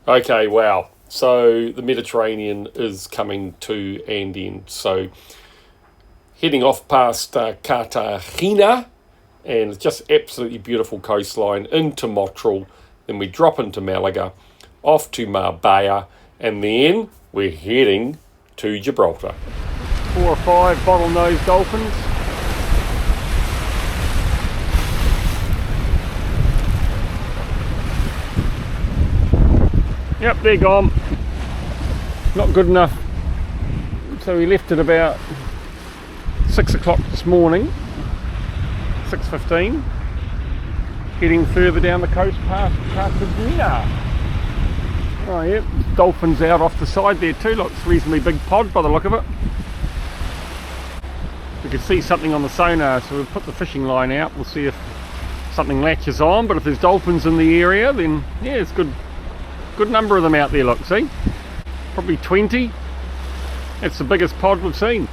Okay, wow. So the Mediterranean is coming to an end. So heading off past Cartagena, and it's just absolutely beautiful coastline into Motril. Then we drop into Malaga, off to Marbella, and then we're heading to Gibraltar. 4 or 5 bottlenose dolphins. Yep, they're gone. Not good enough. So we left at about 6 o'clock this morning, 6:15, heading further down the coast past Cartagena. Oh yep, dolphins out off the side there too. Looks reasonably big pod by the look of it. We could see something on the sonar, so we'll put the fishing line out. We'll see if something latches on, but if there's dolphins in the area, then yeah, it's good number of them out there. Look, see, probably 20. That's the biggest pod we've seen.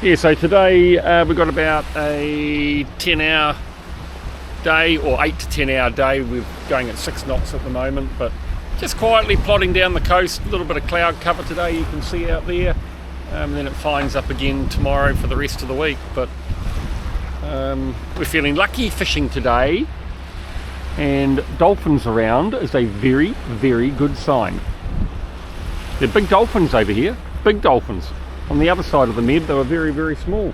Yeah, so today we've got about a 10-hour day, or 8 to 10 hour day. We're going at 6 knots at the moment, but just quietly plodding down the coast. A little bit of cloud cover today, you can see out there, and then it finds up again tomorrow for the rest of the week. But we're feeling lucky fishing today, and dolphins around is a very, very good sign. They're big dolphins over here, big dolphins. On the other side of the Med, they were very, very small.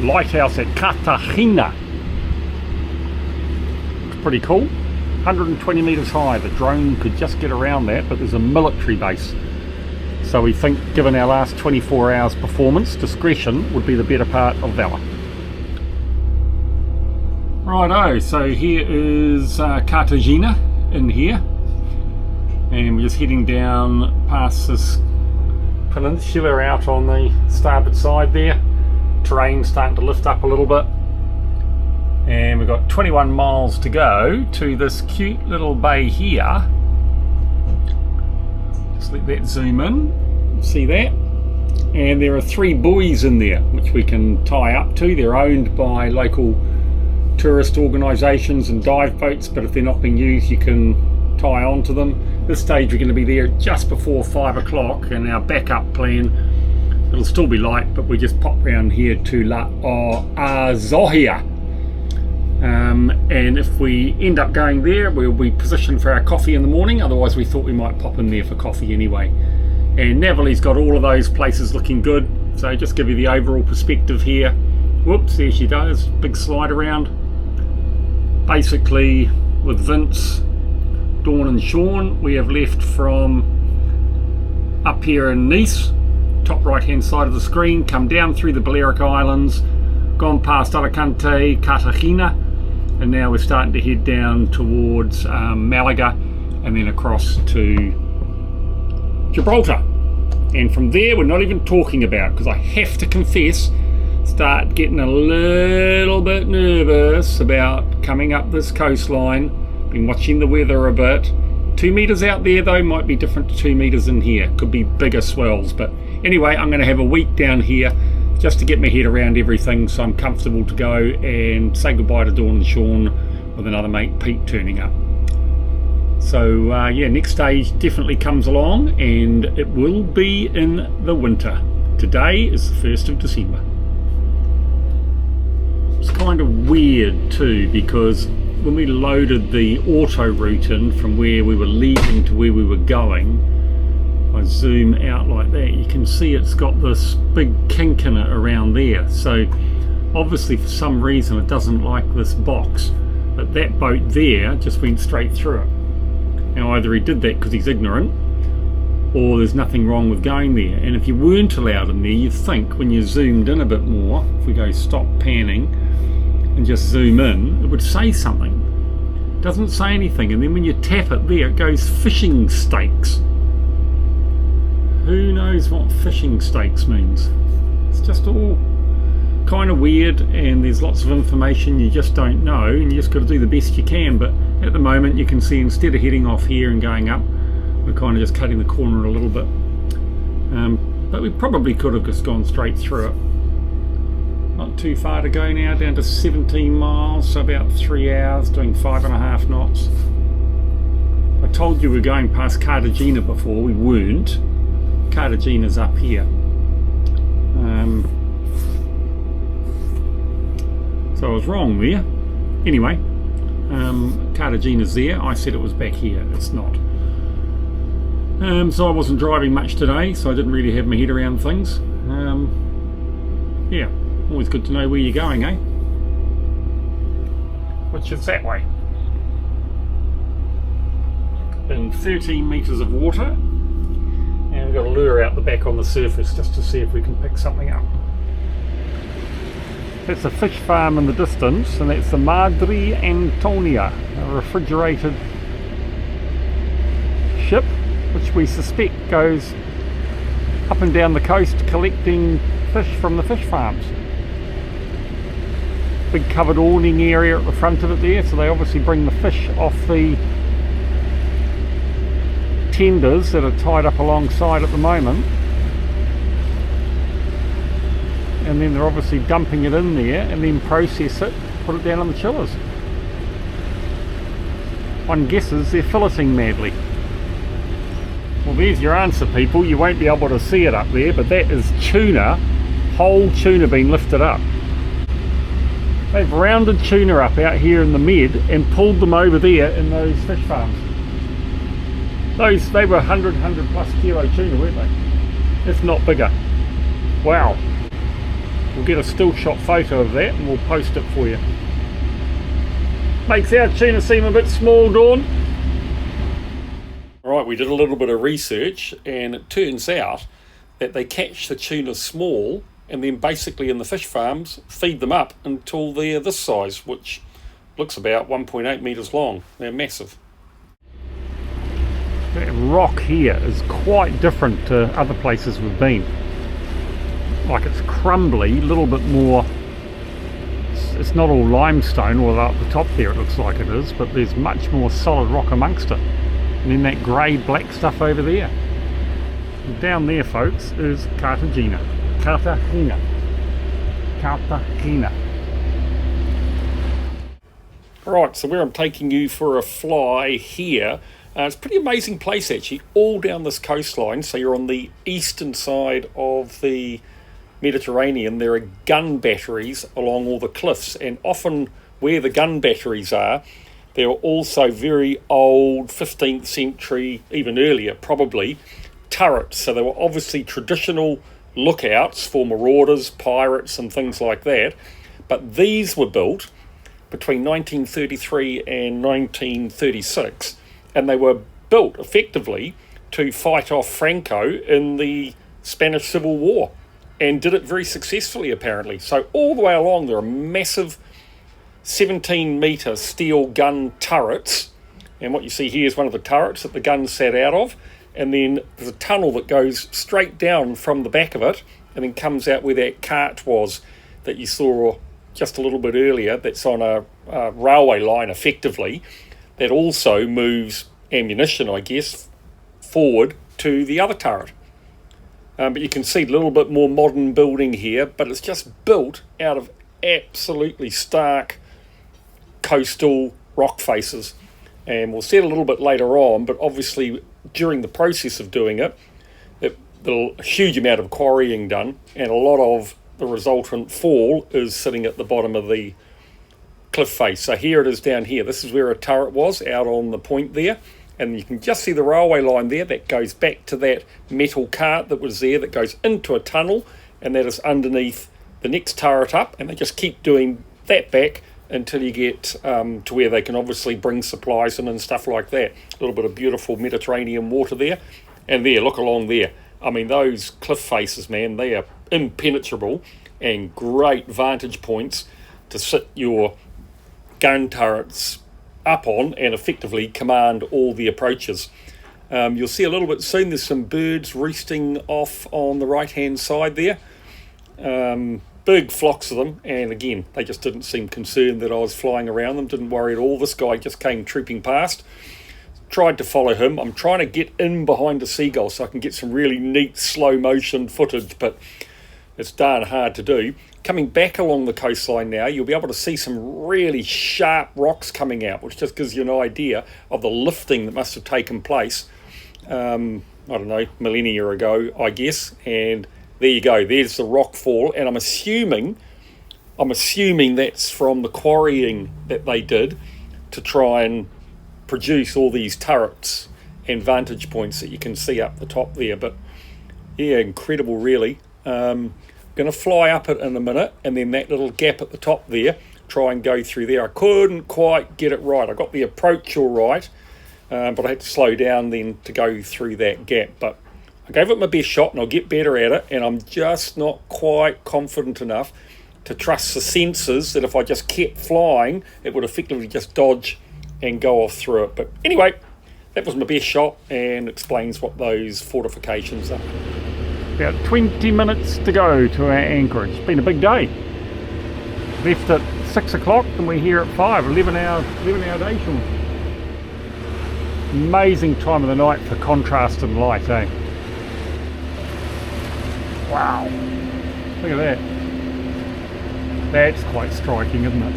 Lighthouse at Cartagena. It's pretty cool. 120 metres high. The drone could just get around that, but there's a military base. So we think, given our last 24 hours performance, discretion would be the better part of valour. Righto, so here is Cartagena in here, and we're just heading down past this peninsula out on the starboard side there. Terrain starting to lift up a little bit, and we've got 21 miles to go to this cute little bay here. Just let that zoom in, see that? And there are 3 buoys in there which we can tie up to. They're owned by local tourist organisations and dive boats, but if they're not being used you can tie on to them. This stage we're going to be there just before 5 o'clock, and our backup plan, it'll still be light, but we just pop round here to La Azorra, and if we end up going there, we'll be positioned for our coffee in the morning. Otherwise we thought we might pop in there for coffee anyway. And Navalie's got all of those places looking good, so just give you the overall perspective here. Whoops, there she does, big slide around. Basically with Vince, Dawn and Sean, we have left from up here in Nice, top right hand side of the screen, come down through the Balearic Islands, gone past Alicante, Cartagena, and now we're starting to head down towards Malaga, and then across to Gibraltar. And from there we're not even talking about, because I have to confess, start getting a little bit nervous about coming up this coastline. Been watching the weather a bit. 2 metres out there though might be different to 2 metres in here. Could be bigger swells, but anyway, I'm going to have a week down here just to get my head around everything, so I'm comfortable to go and say goodbye to Dawn and Sean with another mate Pete turning up. So yeah, next stage definitely comes along, and it will be in the winter. Today is the 1st of December. It's kind of weird too, because when we loaded the auto route in from where we were leaving to where we were going, I zoom out like that, you can see it's got this big kink in it around there. So obviously for some reason it doesn't like this box, but that boat there just went straight through it. Now either he did that because he's ignorant, or there's nothing wrong with going there. And if you weren't allowed in there, you'd think when you zoomed in a bit more, if we go stop panning and just zoom in, it would say something. It doesn't say anything, and then when you tap it there, it goes fishing stakes. Who knows what fishing stakes means? It's just all kind of weird, and there's lots of information you just don't know, and you just got to do the best you can. But at the moment you can see, instead of heading off here and going up, we're kind of just cutting the corner a little bit. But we probably could have just gone straight through it. Not too far to go now, down to 17 miles, so about 3 hours, doing 5.5 knots. I told you we were going past Cartagena before, we weren't. Cartagena's up here. So I was wrong there. Anyway, Cartagena's there. I said it was back here. It's not. So I wasn't driving much today, so I didn't really have my head around things. Yeah, always good to know where you're going, eh? Which is that way. In 13 metres of water, and we've got a lure out the back on the surface just to see if we can pick something up. That's a fish farm in the distance, and that's the Madre Antonia, a refrigerated ship which we suspect goes up and down the coast collecting fish from the fish farms. Big covered awning area at the front of it there, so they obviously bring the fish off the tenders that are tied up alongside at the moment, and then they're obviously dumping it in there and then process it, put it down on the chillers. One guesses they're filleting madly. Well, there's your answer, people. You won't be able to see it up there, but that is tuna, whole tuna being lifted up. They've rounded tuna up out here in the Med and pulled them over there in those fish farms. They were 100 plus kilo tuna, weren't they? If not bigger. Wow. We'll get a still shot photo of that and we'll post it for you. Makes our tuna seem a bit small, Dawn. Right, we did a little bit of research and it turns out that they catch the tuna small and then basically in the fish farms feed them up until they're this size, which looks about 1.8 metres long. They're massive. That rock here is quite different to other places we've been. Like it's crumbly, a little bit more, it's not all limestone, although up the top there it looks like it is, but there's much more solid rock amongst it. And then that grey black stuff over there. And down there, folks, is Cartagena. Cartagena. Right, so where I'm taking you for a fly here, it's a pretty amazing place actually, all down this coastline. So you're on the eastern side of the Mediterranean. There are gun batteries along all the cliffs, and often where the gun batteries are, there are also very old 15th century, even earlier probably, turrets. So they were obviously traditional lookouts for marauders, pirates and things like that, but these were built between 1933 and 1936, and they were built effectively to fight off Franco in the Spanish Civil War, and did it very successfully apparently. So all the way along there are massive 17-metre steel gun turrets, and what you see here is one of the turrets that the gun sat out of, and then there's a tunnel that goes straight down from the back of it and then comes out where that cart was that you saw just a little bit earlier, that's on a railway line effectively, that also moves ammunition, I guess, forward to the other turret. But you can see a little bit more modern building here, but it's just built out of absolutely stark coastal rock faces. And we'll see it a little bit later on, but obviously during the process of doing it, there's a huge amount of quarrying done, and a lot of the resultant fall is sitting at the bottom of the cliff face. So here it is down here. This is where a turret was, out on the point there. And you can just see the railway line there that goes back to that metal cart that was there, that goes into a tunnel, and that is underneath the next turret up, and they just keep doing that back until you get to where they can obviously bring supplies in and stuff like that. A little bit of beautiful Mediterranean water there. And there, look along there. I mean, those cliff faces, man, they are impenetrable and great vantage points to sit your gun turrets up on and effectively command all the approaches. You'll see a little bit soon, there's some birds roosting off on the right hand side there. Big flocks of them, and again, they just didn't seem concerned that I was flying around them, didn't worry at all. This guy just came trooping past, tried to follow him. I'm trying to get in behind a seagull so I can get some really neat slow motion footage, but it's darn hard to do. Coming back along the coastline now, you'll be able to see some really sharp rocks coming out, which just gives you an idea of the lifting that must have taken place, I don't know, millennia ago, I guess. And there you go, there's the rock fall, and I'm assuming that's from the quarrying that they did to try and produce all these turrets and vantage points that you can see up the top there. But yeah, incredible really. Going to fly up it in a minute, and then that little gap at the top there, try and go through there. I couldn't quite get it right. I got the approach all right, but I had to slow down then to go through that gap. But I gave it my best shot, and I'll get better at it, and I'm just not quite confident enough to trust the sensors that if I just kept flying, it would effectively just dodge and go off through it. But anyway, that was my best shot and explains what those fortifications are. About 20 minutes to go to our anchorage. It's been a big day. Left at 6 o'clock and we're here at 5, 11 hour day, Sean. Amazing time of the night for contrast and light, eh? Wow, look at that. That's quite striking, isn't it?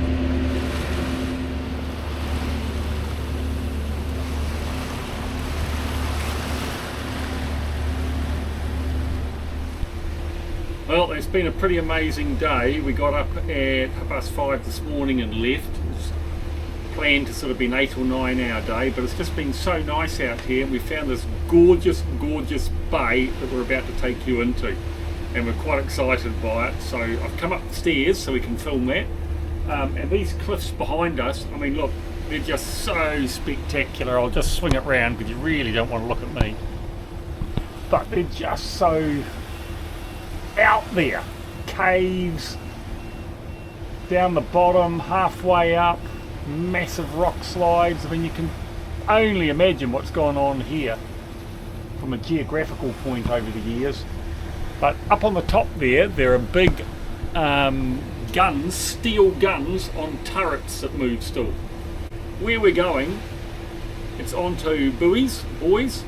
Well, it's been a pretty amazing day. We got up at 5:30 this morning and left. It was planned to sort of be an 8 or 9 hour day, but it's just been so nice out here. We found this gorgeous bay that we're about to take you into, and we're quite excited by it. So I've come up the stairs so we can film that. And these cliffs behind us, I mean, look, they're just so spectacular. I'll just swing it round because you really don't want to look at me. But they're just so out there. Caves down the bottom, halfway up, massive rock slides. I mean, you can only imagine what's gone on here from a geographical point over the years. But up on the top there are big guns, steel guns on turrets that move still. Where we're going, it's onto buoys, boys.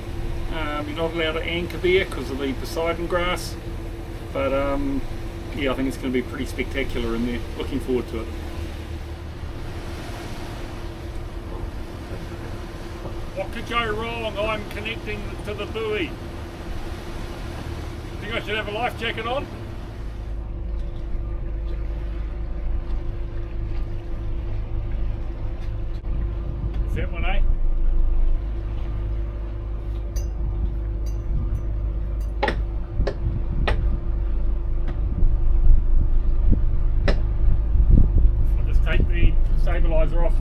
You're not allowed to anchor there because of the Poseidon grass. But yeah, I think it's going to be pretty spectacular in there. Looking forward to it. What could go wrong? I'm connecting to the buoy. Think I should have a life jacket on? Is that one, eh? I'll just take the stabilizer off.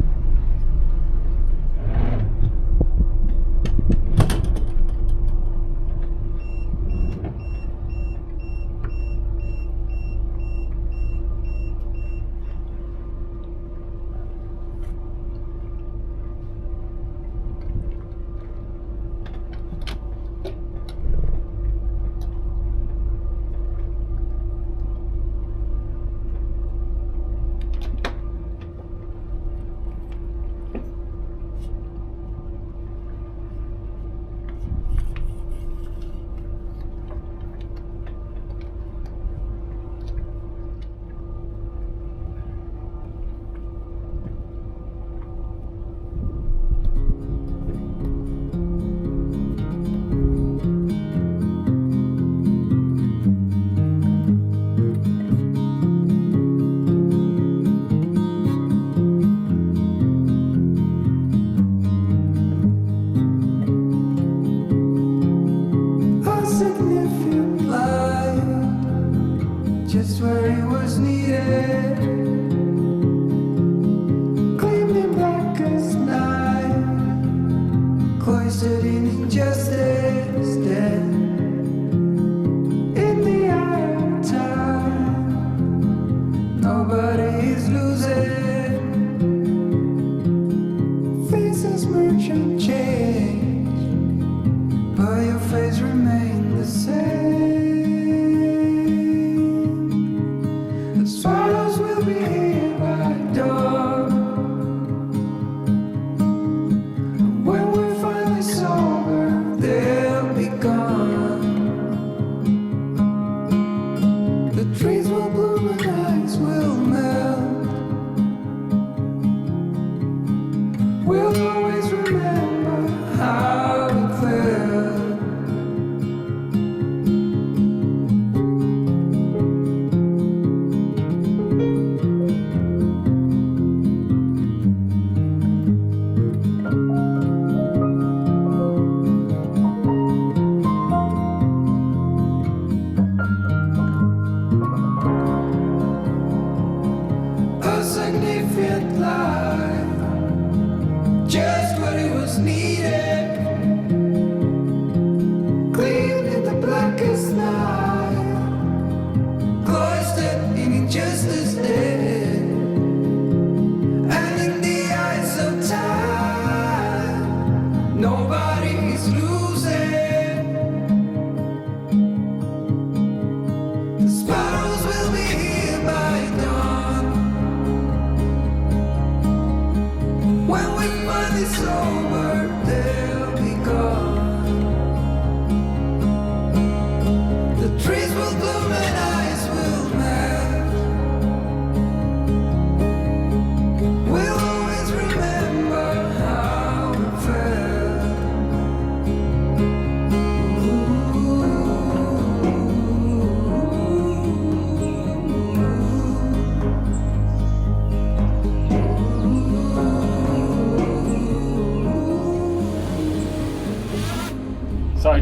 When we're finally sober,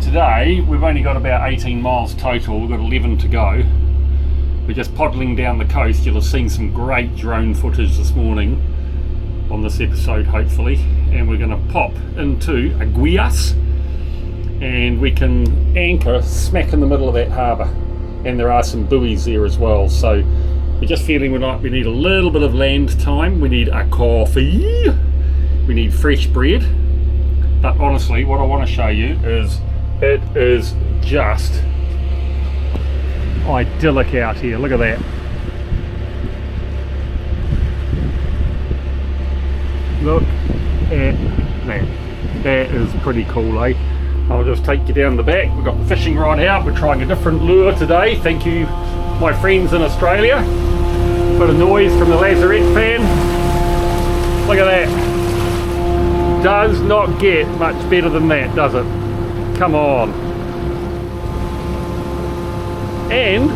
today we've only got about 18 miles total, we've got 11 to go. We're just poddling down the coast. You'll have seen some great drone footage this morning on this episode hopefully, and we're going to pop into Aguias and we can anchor smack in the middle of that harbour, and there are some buoys there as well, so we're just feeling we need a little bit of land time, we need a coffee, we need fresh bread. But honestly, what I want to show you is it is just idyllic out here. Look at that. Look at that. That is pretty cool, eh? I'll just take you down the back. We've got the fishing rod out. We're trying a different lure today. Thank you, my friends in Australia. Bit of noise from the Lazarette fan. Look at that. Does not get much better than that, does it? Come on. And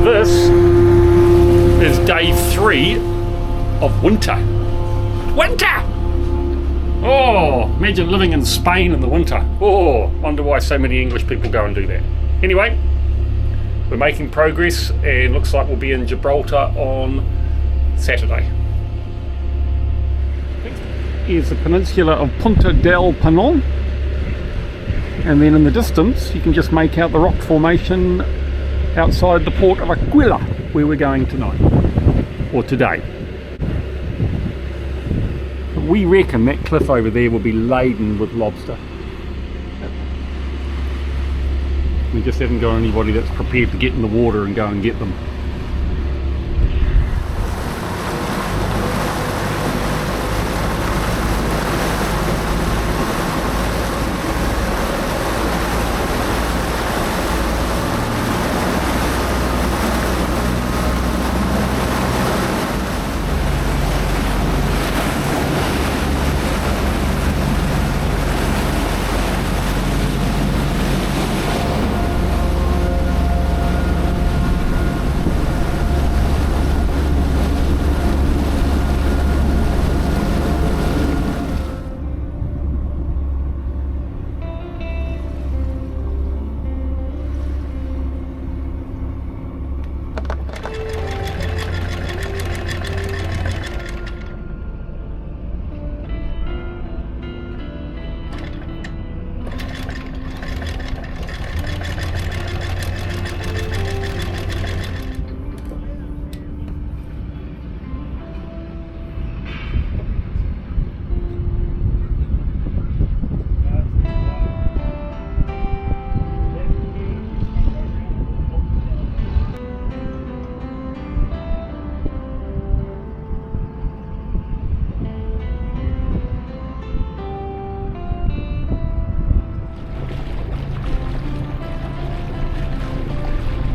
this is day 3 of winter. Winter! Oh, imagine living in Spain in the winter. Oh, wonder why so many English people go and do that. Anyway, we're making progress and looks like we'll be in Gibraltar on Saturday. Here's the peninsula of Punta del Pinon. And then in the distance you can just make out the rock formation outside the port of Aquila, where we're going tonight, or today. We reckon that cliff over there will be laden with lobster. We just haven't got anybody that's prepared to get in the water and go and get them.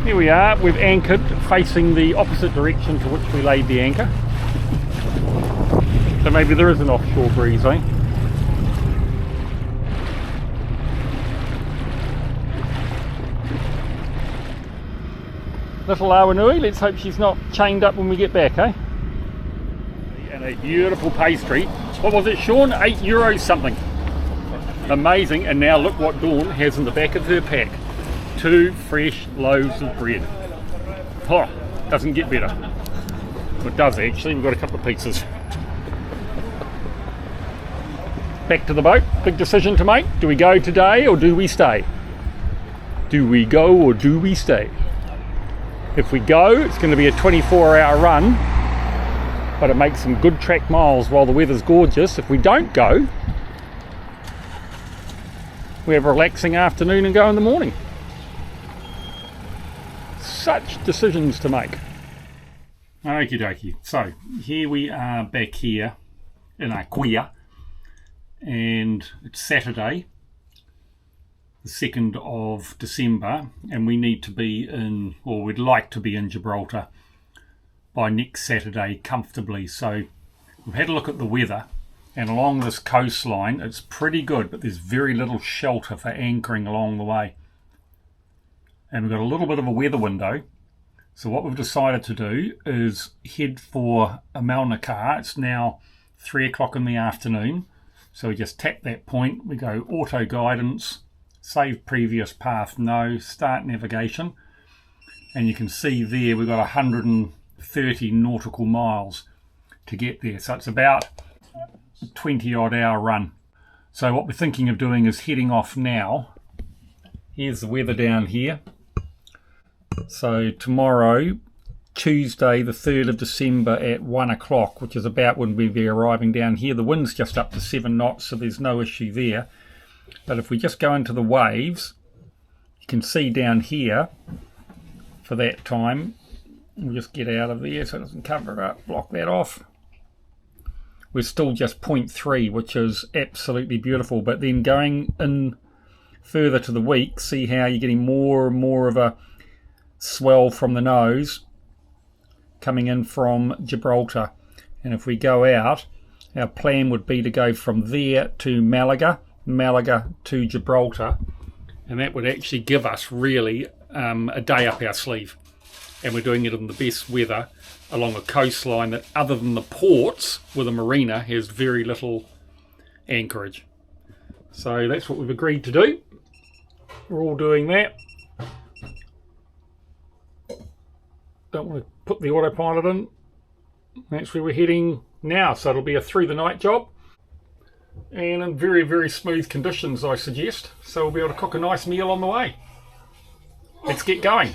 Here we are, we've anchored facing the opposite direction to which we laid the anchor. So maybe there is an offshore breeze, eh? Little Awanui, let's hope she's not chained up when we get back, eh? And a beautiful pastry. What was it, Sean? €8 something. Amazing, and now look what Dawn has in the back of her pack. 2 fresh loaves of bread. Oh, doesn't get better. It does actually, we've got a couple of pizzas. Back to the boat, big decision to make. Do we go today or do we stay? Do we go or do we stay? If we go, it's going to be a 24-hour run, but it makes some good track miles while the weather's gorgeous. If we don't go, we have a relaxing afternoon and go in the morning. Such decisions to make. Okie dokie. So here we are back here in Aquila, and it's Saturday, the 2nd of December, and we need to be in, or we'd like to be in Gibraltar by next Saturday comfortably. So we've had a look at the weather, and along this coastline it's pretty good, but there's very little shelter for anchoring along the way. And we've got a little bit of a weather window. So what we've decided to do is head for Amalnacar. It's now 3 o'clock in the afternoon. So we just tap that point, we go auto guidance, Save previous path, no. Start navigation. And you can see there we've got 130 nautical miles to get there. So it's about a 20 odd hour run. So what we're thinking of doing is heading off now. Here's the weather down here. So tomorrow, Tuesday the 3rd of December at 1 o'clock, which is about when we'll be arriving down here. The wind's just up to 7 knots, so there's no issue there. But if we just go into the waves, you can see down here for that time, we'll just get out of there so it doesn't cover it up, block that off. We're still just 0.3, which is absolutely beautiful. But then going in further to the week, see how you're getting more and more of a swell from the nose coming in from Gibraltar. And if we go out, our plan would be to go from there to Malaga to Gibraltar, and that would actually give us really a day up our sleeve. And we're doing it in the best weather along a coastline that, other than the ports with a marina, has very little anchorage. So that's what we've agreed to do. We're all doing that. Don't want to put the autopilot in. That's where we're heading now. So it'll be a through the night job. And in very, very smooth conditions, I suggest. So we'll be able to cook a nice meal on the way. Let's get going.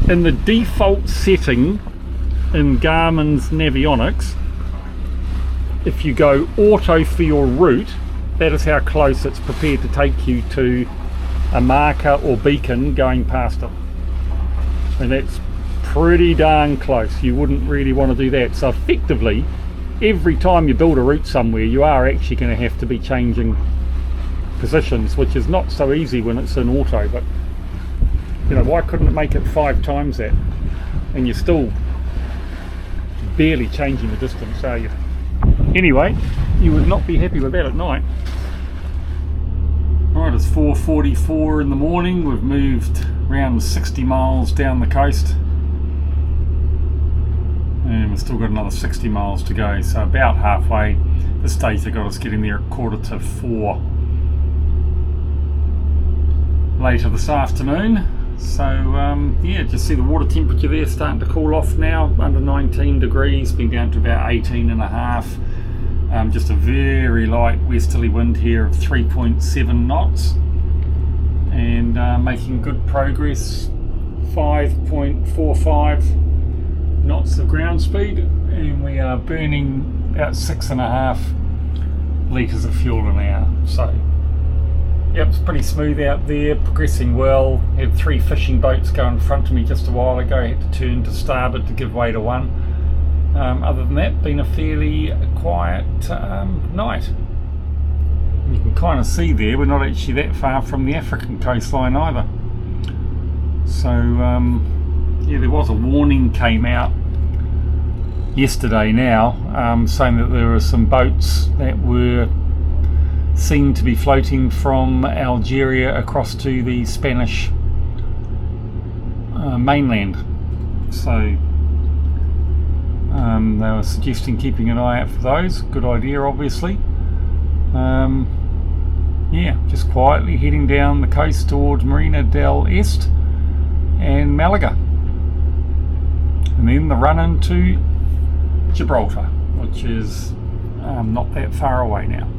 In the default setting in Garmin's Navionics, if you go auto for your route, that is how close it's prepared to take you to a marker or beacon going past it. And that's pretty darn close. You wouldn't really want to do that. So effectively, every time you build a route somewhere, you are actually going to have to be changing positions, which is not so easy when it's in auto. But you know, why couldn't it make it 5 times that? And you're still barely changing the distance, are you? Anyway, you would not be happy with that at night. Right, it's 4:44 in the morning. We've moved around 60 miles down the coast. And we've still got another 60 miles to go, so about halfway. The stage they got us getting there at 3:45 later this afternoon. So yeah, just see the water temperature there starting to cool off now, under 19 degrees, been down to about 18 and a half. Just a very light westerly wind here of 3.7 knots, and making good progress, 5.45 knots of ground speed, and we are burning about 6.5 litres of fuel an hour. So yep, it's pretty smooth out there, progressing well. Had 3 fishing boats go in front of me just a while ago. I had to turn to starboard to give way to one. Other than that, been a fairly quiet night. You can kind of see there, we're not actually that far from the African coastline either. So yeah, there was a warning came out yesterday now, saying that there were some boats that were seen to be floating from Algeria across to the Spanish mainland. So they were suggesting keeping an eye out for those. Good idea, obviously. Yeah, just quietly heading down the coast towards Marina del Este and Malaga, and then the run into Gibraltar, which is not that far away now,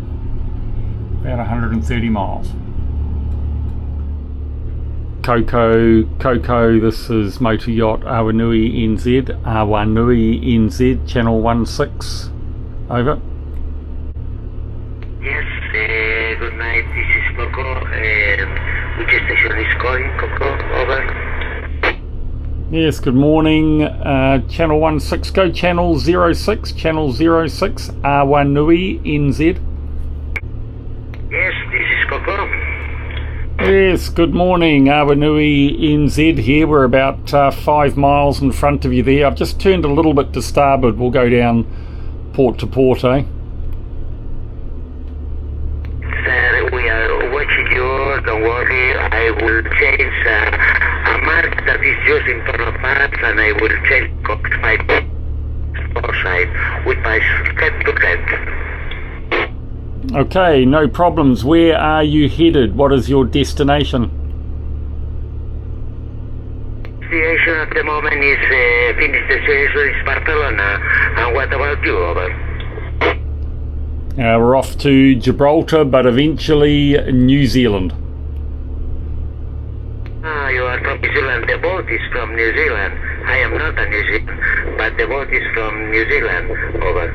about 130 miles. Coco, this is Motor Yacht Awanui NZ, channel 16, over. Yes, good night, this is Coco, which station is calling, Coco, over. Yes, good morning, channel 16, go channel 06, Awanui NZ. Yes, this is Coco. Yes, good morning, Awanui NZ here. We're about 5 miles in front of you there. I've just turned a little bit to starboard. We'll go down port to port, eh? Sir, we are watching you, don't worry. I will change a mark that is just in front of us, and I will change Cox 5 for side with my cat to cat. Okay, no problems. Where are you headed? What is your destination? Destination at the moment is finish the series is Barcelona. And what about you, over? We're off to Gibraltar, but eventually New Zealand. Ah, you are from New Zealand. The boat is from New Zealand. I am not a New Zealand, but the boat is from New Zealand, over.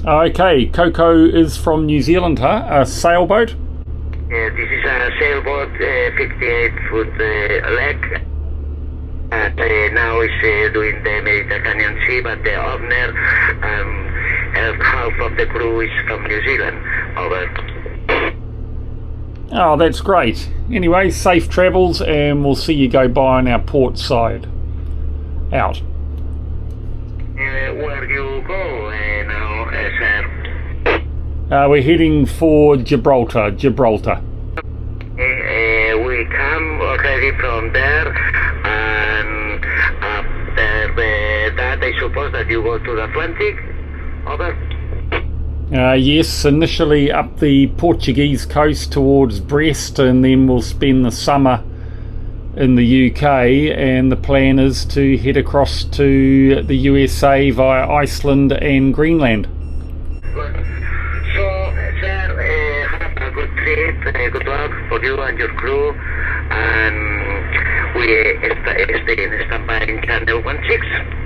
Okay, Coco is from New Zealand, huh? A sailboat? This is a sailboat, 58-foot leg. And now it's doing the Mediterranean Sea, but the owner half of the crew is from New Zealand, over. Oh, that's great. Anyway, safe travels, and we'll see you go by on our port side. Out. Where you go now, sir? We're heading for Gibraltar. We come already from there, and after that I suppose that you go to the Atlantic, over? Yes, initially up the Portuguese coast towards Brest, and then we'll spend the summer in the UK, and the plan is to head across to the USA via Iceland and Greenland. Good. So, sir, have a good trip, good luck for you and your crew, and we stay in standby in Channel 16.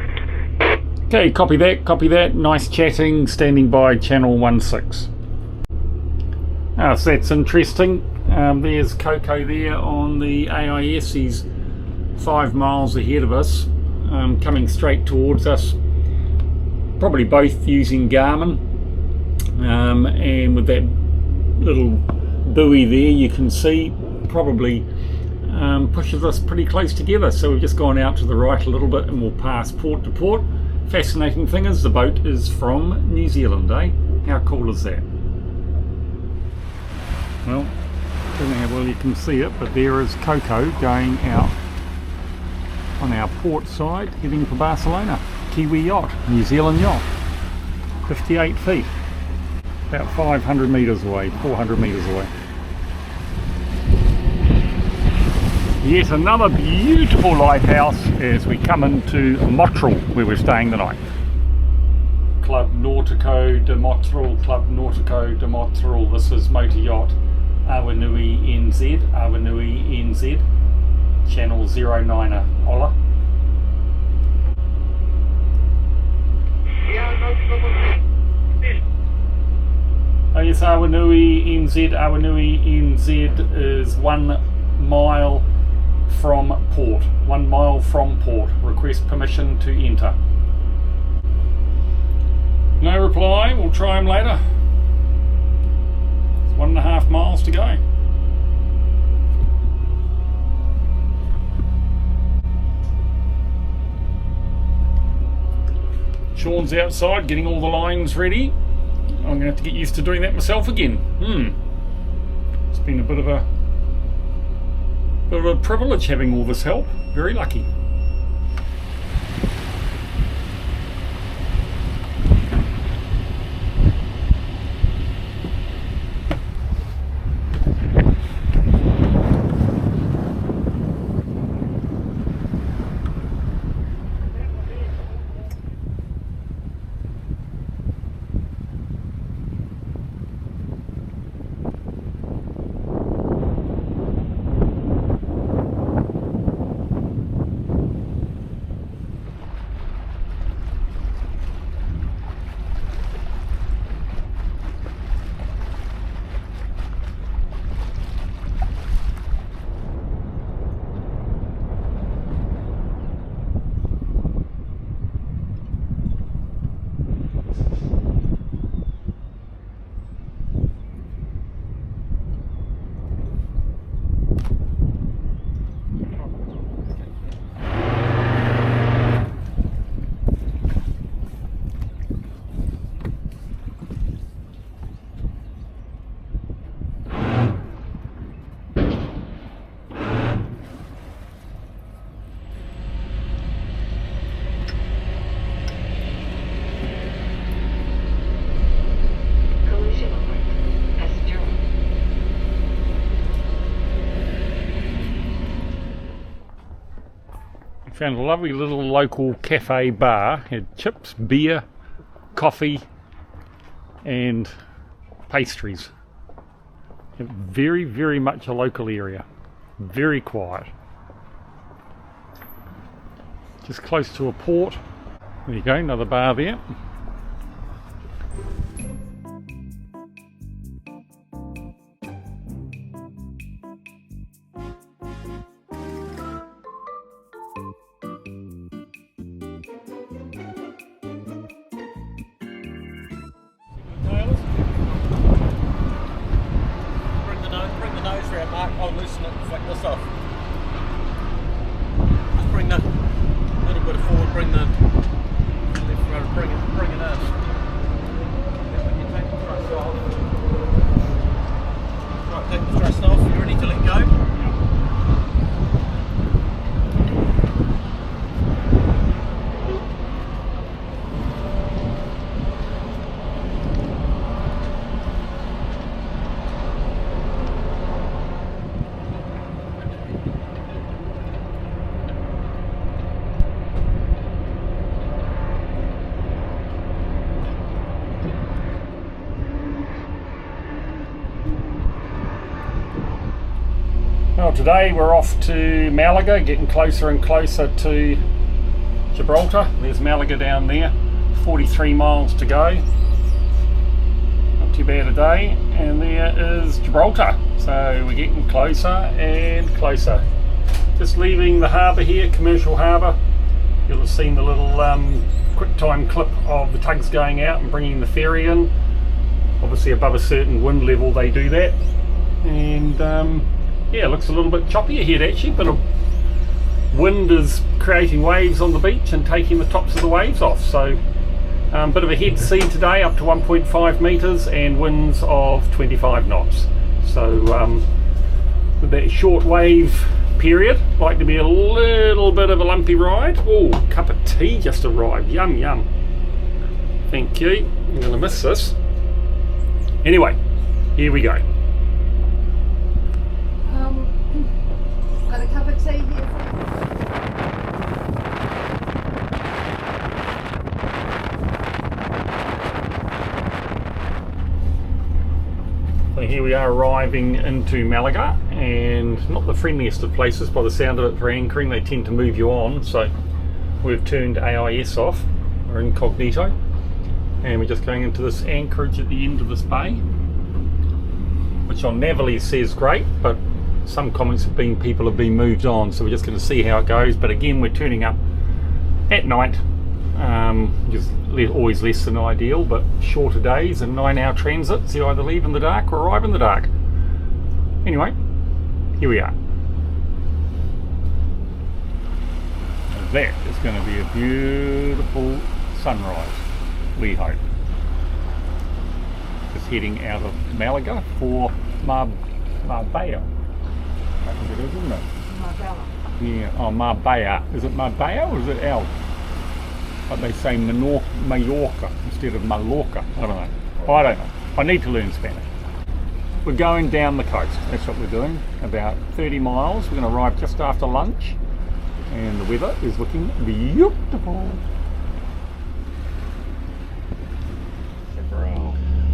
Okay, copy that. Nice chatting, standing by Channel 16. So that's interesting. There's Coco there on the AIS. He's 5 miles ahead of us, coming straight towards us. Probably both using Garmin. And with that little buoy there, you can see probably pushes us pretty close together. So we've just gone out to the right a little bit and we'll pass port to port. Fascinating thing is the boat is from New Zealand, eh? How cool is that? Well, I don't know how well you can see it, but there is Coco going out on our port side, heading for Barcelona. Kiwi yacht, New Zealand yacht, 58 feet, about 500 metres away, 400 metres away. Yet another beautiful lighthouse as we come into Motril, where we're staying the night. Club Nautico de Motril, This is motor yacht Awanui NZ, channel 09er, Ola. Oh yes, Awanui NZ is 1 mile from port. 1 mile from port. Request permission to enter. No reply. We'll try him later. It's 1.5 miles to go. Sean's outside getting all the lines ready. I'm going to have to get used to doing that myself again. It's been a bit of a privilege having all this help. Very lucky. Found a lovely little local cafe bar. Had chips, beer, coffee and pastries. Very, very much a local area. Very quiet. Just close to a port. There you go, another bar there. Bring the nose round, Mark. I'll loosen it and flick this off. Just bring the little bit of forward, bring the left rudder, bring it in. Then when you take the thrust off. Right, take the thrust off, you ready to let go? Well, today we're off to Malaga, getting closer and closer to Gibraltar. There's Malaga down there, 43 miles to go. Not too bad a day. And there is Gibraltar. So we're getting closer and closer. Just leaving the harbour here, commercial harbour. You'll have seen the little quick time clip of the tugs going out and bringing the ferry in. Obviously above a certain wind level they do that. And yeah, it looks a little bit choppy ahead actually, but wind is creating waves on the beach and taking the tops of the waves off. So bit of a head sea today, up to 1.5 metres and winds of 25 knots. So with that short wave period, like to be a little bit of a lumpy ride. Oh, cup of tea just arrived, yum yum. Thank you, I'm going to miss this. Anyway, here we go. Got a cup of tea here. So here we are arriving into Malaga, and not the friendliest of places by the sound of it for anchoring. They tend to move you on, so we've turned AIS off, or incognito, and we're just going into this anchorage at the end of this bay, which on Navily says great, but some comments have been people have been moved on, so we're just going to see how it goes. But again, we're turning up at night, just always less than ideal, but shorter days and 9-hour transits. You either leave in the dark or arrive in the dark. Anyway, here we are. And that is going to be a beautiful sunrise, we hope. Just heading out of Malaga for Marbella. I think it is, isn't it? Marbella. Yeah, oh, Marbella. Is it Marbella or is it L? But they say Mallorca instead of Mallorca. I don't know. I don't know. I need to learn Spanish. We're going down the coast. That's what we're doing. About 30 miles. We're going to arrive just after lunch. And the weather is looking beautiful.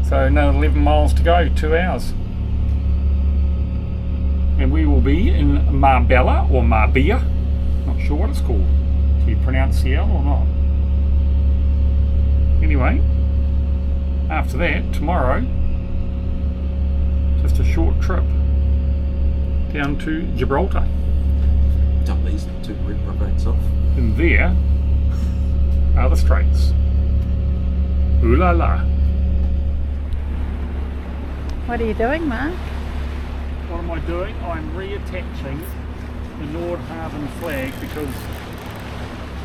So another 11 miles to go, 2 hours. And we will be in Marbella or Marbella. Not sure what it's called. Do you pronounce the L or not? Anyway, after that, tomorrow, just a short trip down to Gibraltar. Dump these two rib brakes off. And there are the straits. Ooh la la. What are you doing, Mark? What am I doing? I'm reattaching the Nordhavn flag because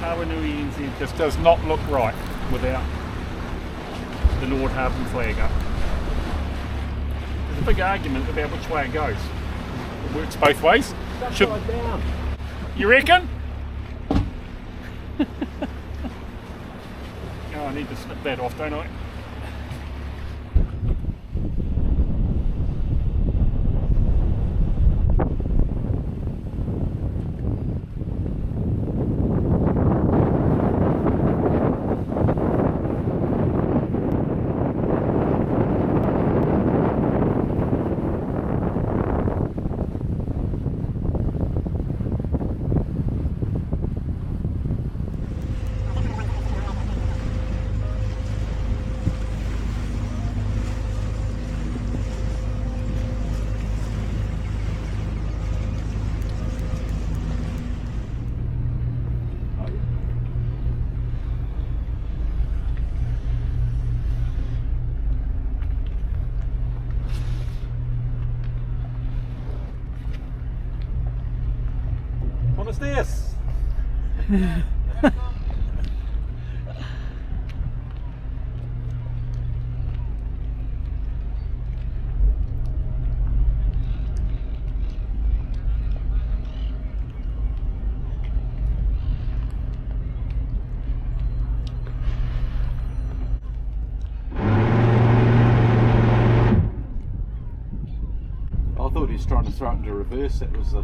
Awanui NZ just does not look right without the Nordhavn flag up. There's a big argument about which way it goes. It works both ways. Upside down. You reckon? Oh, I need to snip that off, don't I? ustedes? I thought he was trying to throw it into reverse. That was the.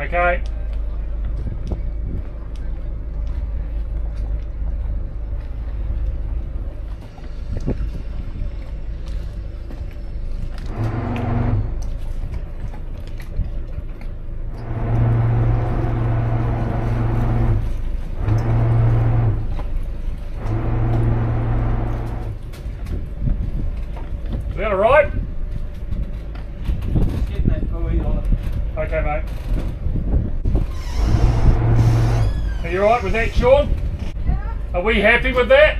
Okay. Is that all right? Getting that buoy on it. Okay, mate. Are you alright with that, Sean? Yeah. Are we happy with that?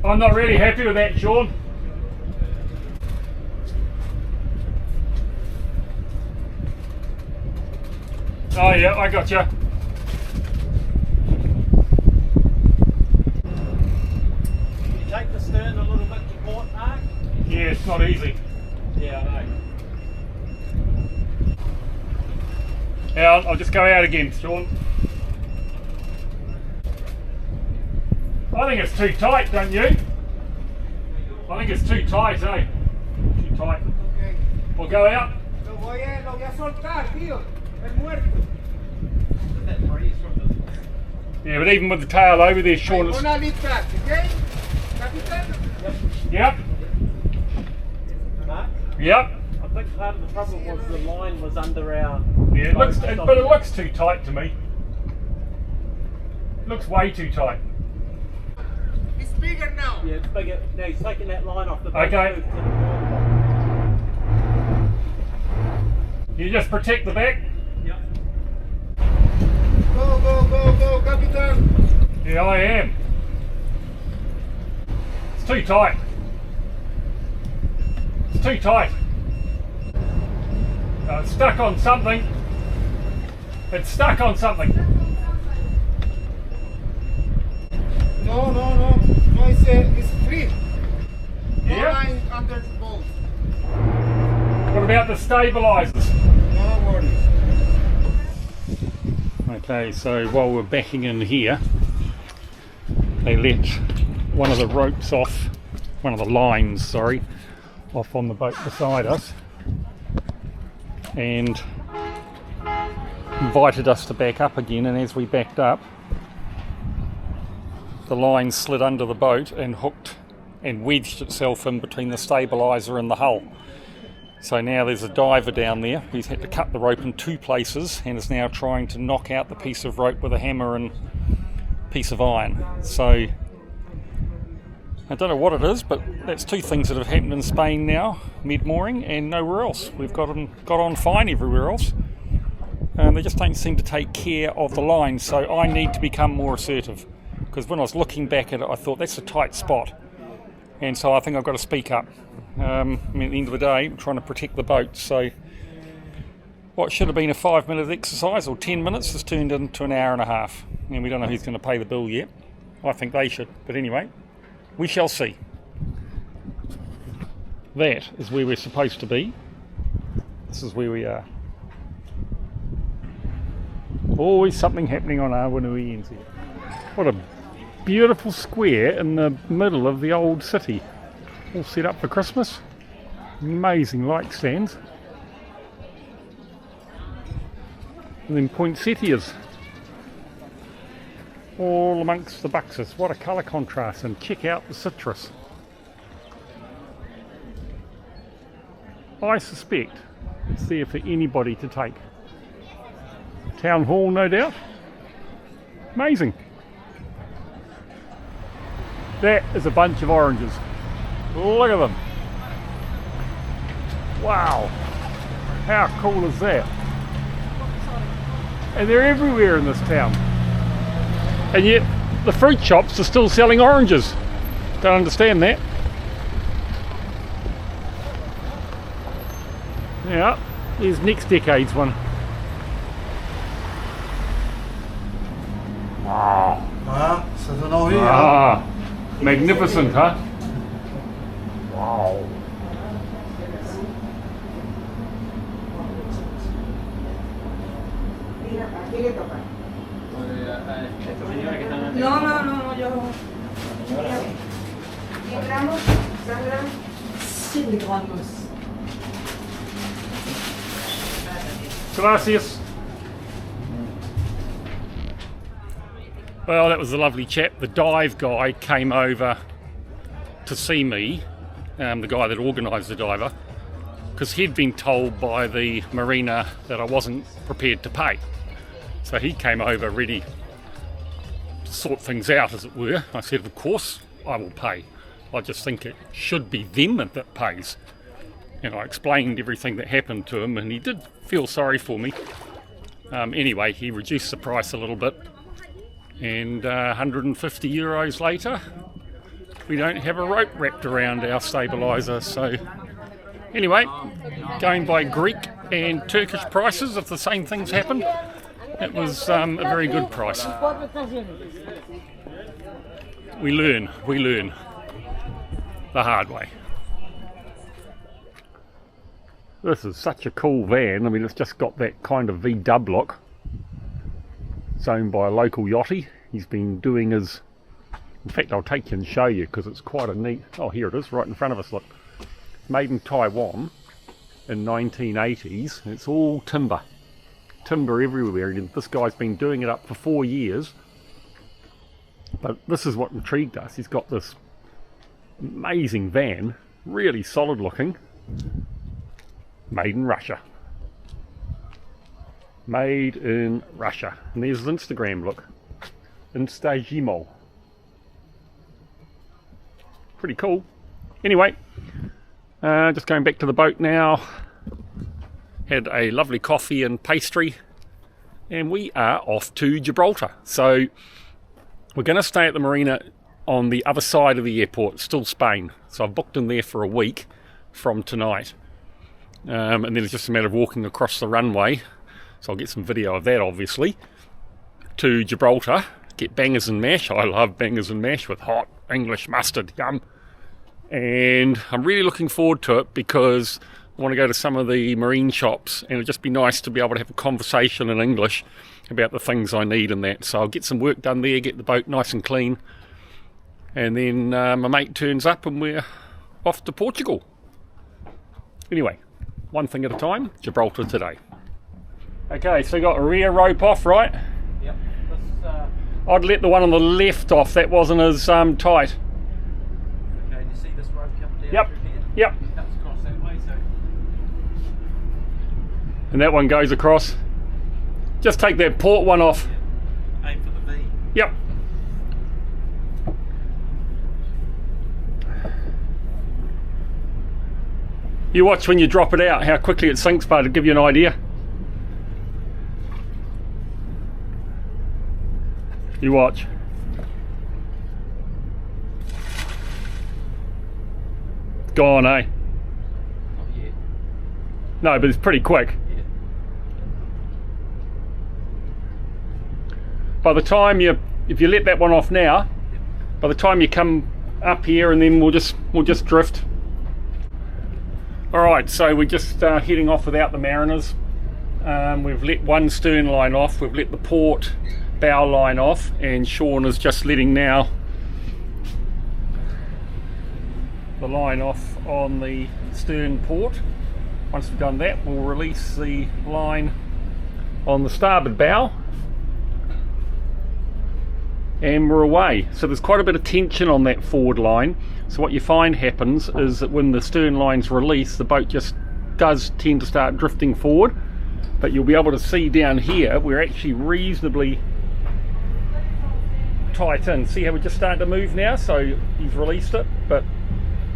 I'm not really happy with that, Sean. Oh yeah, I got you. Can you take the stern a little bit to port, Mark? Yeah, it's not easy. Yeah, I know. Yeah, I'll just go out again, Sean. I think it's too tight, don't you? I think it's too tight, eh? Too tight. Okay. We'll go out. Lo voy a soltar, tío. El muerto. That breeze from the... Yeah, but even with the tail over there, Sean, it's... Una lead track, okay? Capitán? Yep, Mark? yep. I think part of the problem was the line was under our... Yeah, it looks, but it looks too tight to me. It looks way too tight. It's bigger now. Yeah, it's bigger. Now he's taking that line off the boat. Okay. You just protect the back. Yep. Go, go, go, go, Capitán. Yeah, I am. It's too tight. It's too tight. It's stuck on something. It's stuck on something. No, no, no. No, it's free. No Yeah. line under the boat. What about the stabilizers? No worries. Okay, so while we're backing in here, they let one of the ropes off, one of the lines, sorry, off on the boat beside us, and invited us to back up again. And as we backed up, the line slid under the boat and hooked and wedged itself in between the stabilizer and the hull. So now there's a diver down there who's had to cut the rope in two places and is now trying to knock out the piece of rope with a hammer and piece of iron. So I don't know what it is, but that's two things that have happened in Spain now, mid-mooring, and nowhere else. We've got on fine everywhere else. And they just don't seem to take care of the line, so I need to become more assertive. Because when I was looking back at it, I thought that's a tight spot. And so I think I've got to speak up. I mean, at the end of the day, I'm trying to protect the boat. So what should have been a 5-minute exercise or 10 minutes has turned into an hour and a half. And we don't know who's going to pay the bill yet. I think they should. But anyway, we shall see. That is where we're supposed to be. This is where we are. Always something happening on Awanui NZ. What a beautiful square in the middle of the old city. All set up for Christmas. Amazing light stands. And then poinsettias. All amongst the buxus. What a colour contrast. And check out the citrus. I suspect it's there for anybody to take. Town hall, no doubt. Amazing. That is a bunch of oranges. Look at them. Wow. How cool is that? And they're everywhere in this town. And yet the fruit shops are still selling oranges. Don't understand that. Yeah, here's next decade's one. Wow. Magnificent, huh? Wow. No, yo. 100 gramos, 7 gramos. Gracias. Well, that was a lovely chap. The dive guy came over to see me, the guy that organised the diver, because he'd been told by the marina that I wasn't prepared to pay. So he came over ready to sort things out, as it were. I said, of course I will pay. I just think it should be them that pays. And I explained everything that happened to him, and he did feel sorry for me. Anyway, he reduced the price a little bit, and 150 euros later, we don't have a rope wrapped around our stabiliser. So anyway, going by Greek and Turkish prices, if the same things happen, it was a very good price. We learn the hard way. This is such a cool van. I mean, it's just got that kind of V-dub look. It's owned by a local yachty. He's been doing his... In fact, I'll take you and show you, because it's quite a neat... Oh, here it is, right in front of us, look. Made in Taiwan in 1980s. It's all timber. Timber everywhere. And this guy's been doing it up for 4 years. But this is what intrigued us. He's got this amazing van, really solid looking. Made in Russia. Made in Russia. And there's his Instagram, look. Instajimo. Pretty cool. Anyway, just going back to the boat now. Had a lovely coffee and pastry. And we are off to Gibraltar. So we're going to stay at the marina on the other side of the airport, still Spain. So I've booked in there for a week from tonight. And then it's just a matter of walking across the runway, so I'll get some video of that obviously, to Gibraltar, get bangers and mash. I love bangers and mash with hot English mustard, yum. And I'm really looking forward to it because I want to go to some of the marine shops, and it'd just be nice to be able to have a conversation in English about the things I need and that. So I'll get some work done there, get the boat nice and clean, and then my mate turns up and we're off to Portugal. Anyway, one thing at a time, Gibraltar today. Okay, so you got a rear rope off, right? Yep. I'd let the one on the left off, that wasn't as tight. Okay, do you see this rope come down Yep. through here? Yep. It cuts across that way, so... And that one goes across. Just take that port one off. Aim for the V. Yep. You watch when you drop it out, how quickly it sinks, but to give you an idea. You watch. Gone, eh? Not yet. No, but it's pretty quick. Yeah. By the time if you let that one off now, by the time you come up here, and then we'll just drift. Alright, so we're just heading off without the mariners. We've let one stern line off, we've let the port bow line off, and Sean is just letting now the line off on the stern port. Once we've done that, we'll release the line on the starboard bow, and we're away. So there's quite a bit of tension on that forward line. So what you find happens is that when the stern line's released, the boat just does tend to start drifting forward, but you'll be able to see down here we're actually reasonably tight in. See how we're just starting to move now? So he's released it, but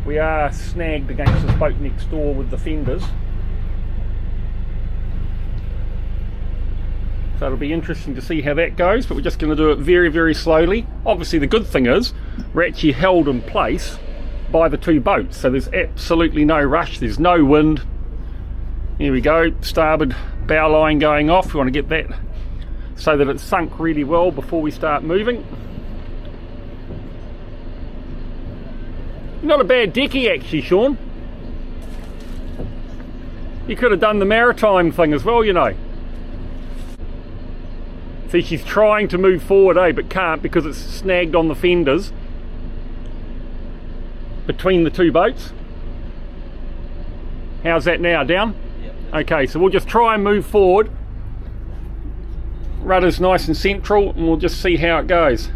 we are snagged against this boat next door with the fenders. So it'll be interesting to see how that goes, but we're just going to do it very, very slowly. Obviously the good thing is we're actually held in place by the two boats, so there's absolutely no rush, there's no wind. Here we go, starboard bow line going off. We want to get that so that it's sunk really well before we start moving. Not a bad decky actually, Sean. You could have done the maritime thing as well, you know. See, she's trying to move forward, but can't because it's snagged on the fenders between the two boats. How's that now? Down? Yep. Okay, so we'll just try and move forward. Rudder's nice and central, and we'll just see how it goes.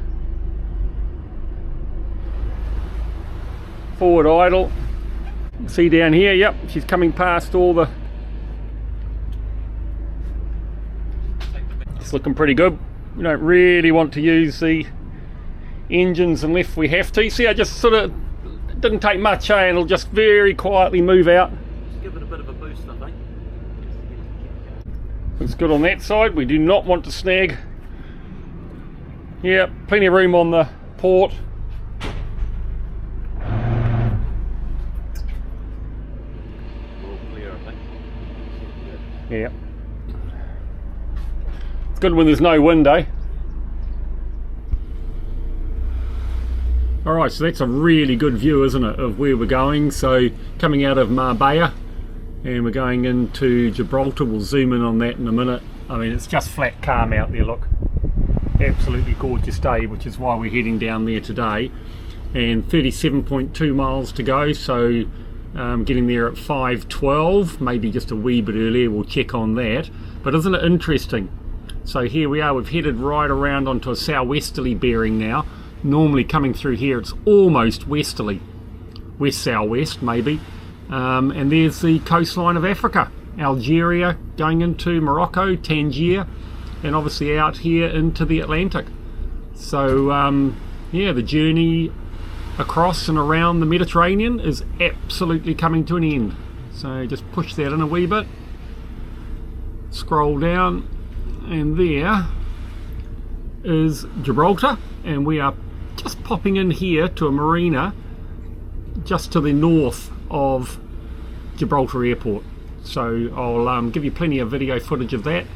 Forward idle. See down here, yep, she's coming past all the... It's looking pretty good. We don't really want to use the engines unless we have to. See, I just sort of didn't take much, and it'll just very quietly move out. Just give it a bit of a boost, I think. Looks good on that side. We do not want to snag. Yeah, plenty of room on the port. All clear, I think. Yeah. It's good when there's no wind, eh? Alright, so that's a really good view, isn't it, of where we're going. So coming out of Marbella and we're going into Gibraltar. We'll zoom in on that in a minute. I mean, it's just flat calm out there, look. Absolutely gorgeous day, which is why we're heading down there today. And 37.2 miles to go, so getting there at 5:12, maybe just a wee bit earlier. We'll check on that. But isn't it interesting? So here we are, we've headed right around onto a southwesterly bearing now. Normally coming through here it's almost westerly, west-southwest maybe, and there's the coastline of Africa, Algeria going into Morocco, Tangier, and obviously out here into the Atlantic. So yeah, the journey across and around the Mediterranean is absolutely coming to an end. So just push that in a wee bit, scroll down, and there is Gibraltar, and we are just popping in here to a marina just to the north of Gibraltar Airport. So I'll give you plenty of video footage of that,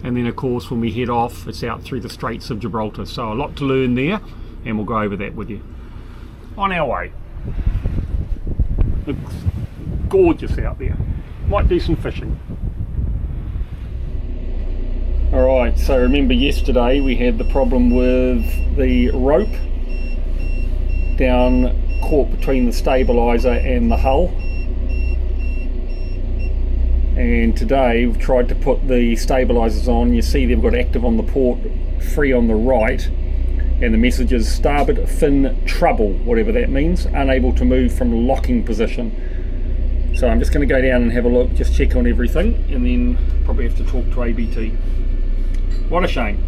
and then of course when we head off it's out through the Straits of Gibraltar. So a lot to learn there, and we'll go over that with you on our way. Looks gorgeous out there. Might do some fishing. Alright, so remember yesterday we had the problem with the rope down caught between the stabiliser and the hull, and today we've tried to put the stabilisers on. You see they've got active on the port, free on the right, and the message is starboard fin trouble, whatever that means, unable to move from locking position. So I'm just going to go down and have a look, just check on everything, and then probably have to talk to ABT. What a shame.